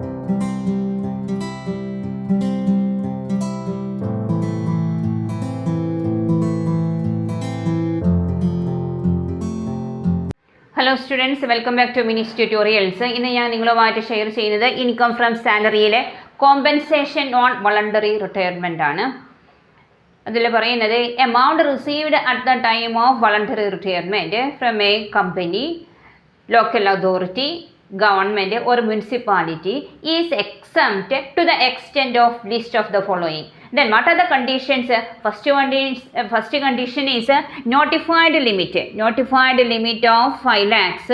Hello students, welcome back to Mini's tutorials. ഇന്ന് ഞാൻ നിങ്ങളുമായിട്ട് ഷെയർ ചെയ്യുന്നത് ഇൻകം ഫ്രം സാലറിയിലെ കോമ്പൻസേഷൻ ഓൺ വോളണ്ടറി റിട്ടയർമെൻ്റ് ആണ്. അതിൽ പറയുന്നത് amount received at the time of voluntary retirement from a company, local authority, government or municipality is exempted to the extent of list of the following. Then what are the conditions? First condition is notified limit. Notified limit of 5 lakhs.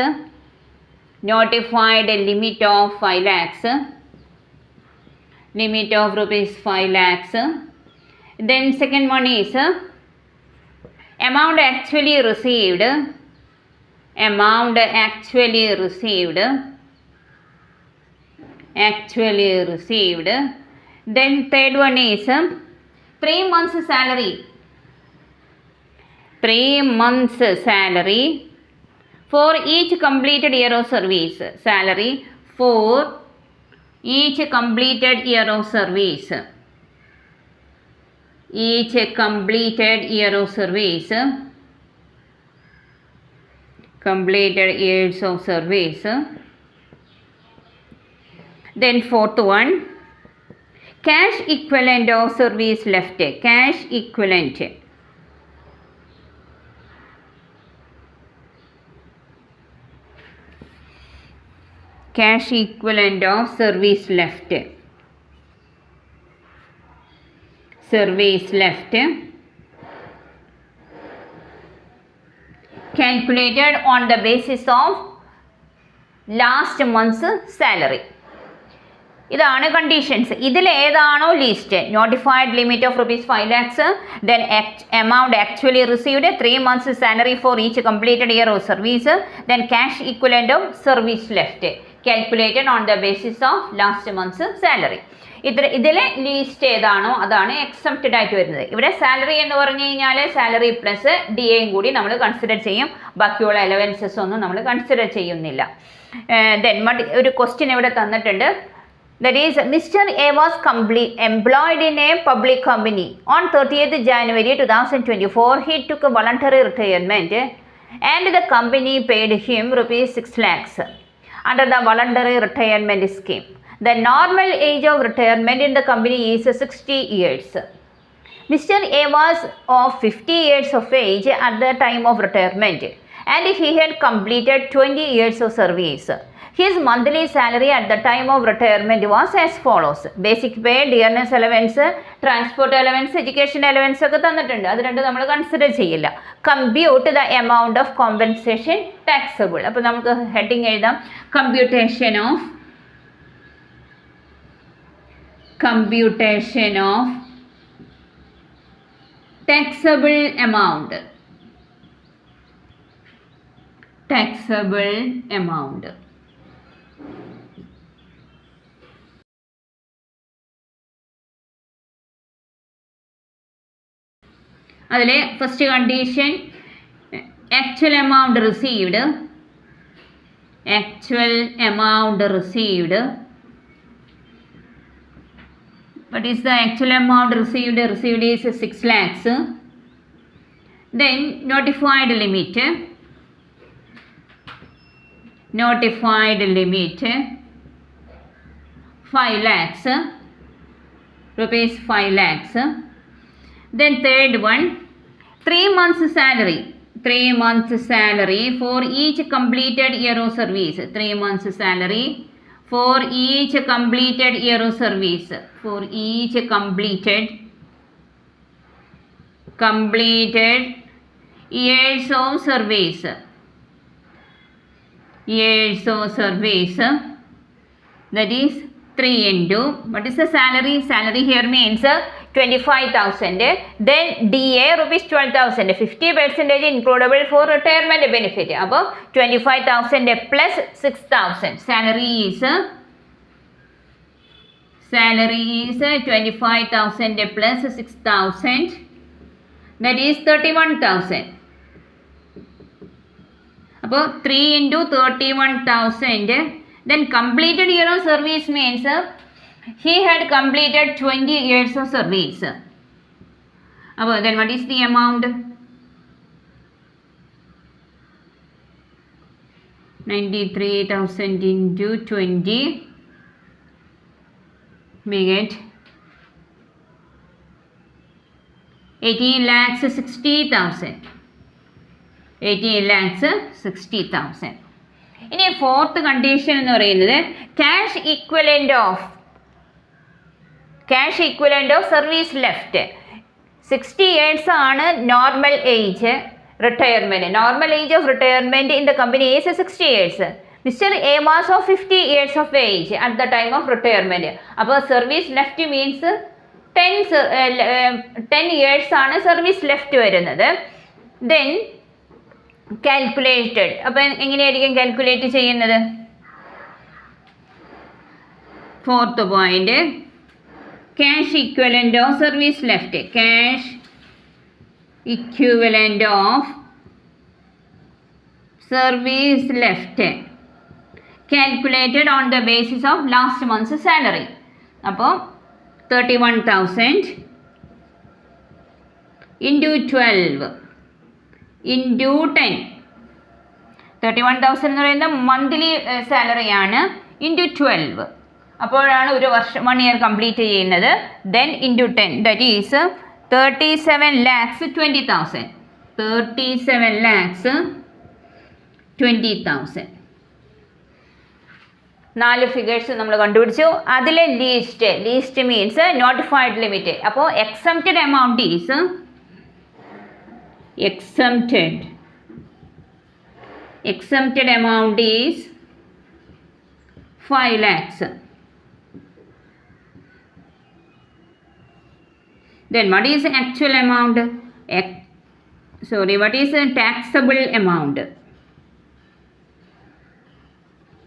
Notified limit of 5 lakhs. Limit of rupees 5 lakhs. Then second one is amount actually received. Amount actually received. Actually received. Then third one is 3 months salary. 3 months salary for each completed year of service. Salary for each completed year of service. Each completed year of service. Completed years of service. Then fourth one, cash equivalent of service left. Cash equivalent. Cash equivalent of service left. Service left. Calculated on the basis of last month's salary. ഇതാണ് conditions. ഇതിലേതാണോ list, notified limit of rupees 5 lakhs, then amount actually received 3 months salary for each completed year of service, then cash equivalent of service left calculated on the basis of last month's salary. ഇതിലെ list ഏതാണോ അതാണ് excepted ആയിട്ട് വരുന്നത്. ഇവിടെ salary എന്ന് പറഞ്ഞു കഴിഞ്ഞാൽ salary plus D എയും കൂടി നമ്മൾ കൺസിഡർ ചെയ്യും. ബാക്കിയുള്ള അലവൻസസ് ഒന്നും നമ്മൾ കൺസിഡർ ചെയ്യുന്നില്ല. ദെൻ ഒരു ക്വസ്റ്റ്യൻ ഇവിടെ തന്നിട്ടുണ്ട്. That is, Mr. A was employed in a public company. On 30th January 2024, he took a voluntary retirement and the company paid him rupees 6 lakhs under the voluntary retirement scheme. The normal age of retirement in the company is 60 years. Mr. A was of 50 years of age at the time of retirement and he had completed 20 years of service. His monthly salary at the time of retirement was as follows. Basic pay, dearness allowance, transport allowance, education allowance ഒക്കെ തന്നിട്ടുണ്ട്. അത് രണ്ടും നമ്മൾ consider ചെയ്യില്ല. Compute the amount of compensation taxable. അപ്പോൾ നമുക്ക് heading എഴുതാം, computation of taxable amount. Taxable amount. അതിലെ first condition actual amount received. Actual amount received. What is the actual amount received? Received is 6 lakhs. Then notified limit. Notified limit 5 lakhs. Rupees 5 lakhs. Then third one, 3 months salary. 3 months salary for each completed year of service. 3 months salary for each completed year of service. For each completed years of service. Years of service. That is 3 into, what is the salary? Salary here means 25,000. Then DA rupees 12,000. 50% includable for retirement benefit. അപ്പോൾ 25,000 plus 6,000. Salary is 25,000 plus 6,000. That is 31,000. അപ്പോൾ 3 into 31,000 Then completed year of service means he had completed 20 years of service. Then what is the amount? 93,000 into 20, we get 18,60,000. 18,60,000. ഇനി fourth condition എന്ന് പറയുന്നത് cash equivalent of service left. 60 years ആണ് normal age retirement. Normal age of retirement in the company is 60 years. Mr. A was of 50 years of age at the time of retirement. അപ്പോൾ service left means 10 years ആണ് service left വരുന്നത്. Then calculated. അപ്പം എങ്ങനെയായിരിക്കും calculate ചെയ്യുന്നത്? Fourth point, cash equivalent of service left. Cash equivalent of service left calculated on the basis of last month's salary. അപ്പോൾ 31,000 into 12 into 10. 31,000 എന്ന് പറയുന്നത് monthly സാലറിയാണ്. Into 12 അപ്പോഴാണ് ഒരു വർഷം 1 year കംപ്ലീറ്റ് ചെയ്യുന്നത്. Then into 10 that is 37,20,000. 37,20,000. 4 figures നമ്മൾ കണ്ടുപിടിച്ചു. അതിലെ ലീസ്റ്റ് മീൻസ് നോട്ടിഫൈഡ് ലിമിറ്റ്. അപ്പോൾ exempted amount is exempted amount is 5 lakhs. Then what is actual amount? What is taxable amount?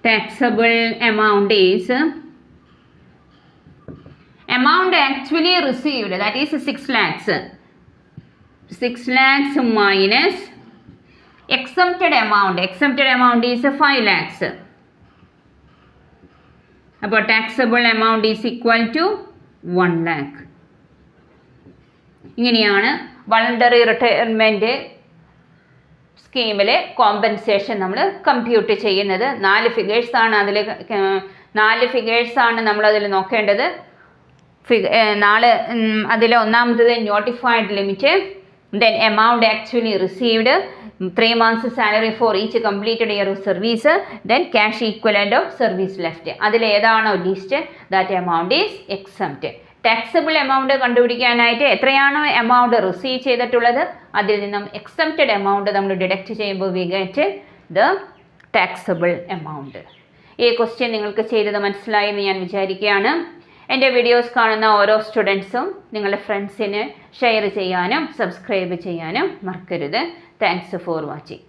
Taxable amount is amount actually received, that is 6 lakhs. 6 lakhs minus exempted amount. Exempted amount is 5 lakhs. അപ്പോൾ taxable amount is equal to 1 lakh. ഇങ്ങനെയാണ് voluntary retirement സ്കീമിലെ compensation നമ്മൾ compute ചെയ്യുന്നത്. 4 ഫിഗേഴ്സാണ് നമ്മളതിൽ നോക്കേണ്ടത്. അതിൽ ഒന്നാമത്തത് notified limit, then amount actually received, 3 months salary for each completed year of service, then cash equivalent of service left. അതിൽ ഏതാണോ list that amount is exempt. Taxable amount കണ്ടുപിടിക്കാനായിട്ട് എത്രയാണോ എമൗണ്ട് റിസീവ് ചെയ്തിട്ടുള്ളത് അതിൽ നിന്നും എക്സംപ്റ്റഡ് എമൗണ്ട് നമ്മൾ deduct ചെയ്യുമ്പോൾ we get the taxable amount. ഈ ക്വസ്റ്റ്യൻ നിങ്ങൾക്ക് ചെയ്തത് മനസ്സിലായി എന്ന് ഞാൻ വിചാരിക്കുകയാണ്. എൻ്റെ വീഡിയോസ് കാണുന്ന ഓരോ സ്റ്റുഡൻസും നിങ്ങളുടെ ഫ്രണ്ട്സിന് ഷെയർ ചെയ്യാനും സബ്സ്ക്രൈബ് ചെയ്യാനും മറക്കരുത്. Thanks for watching.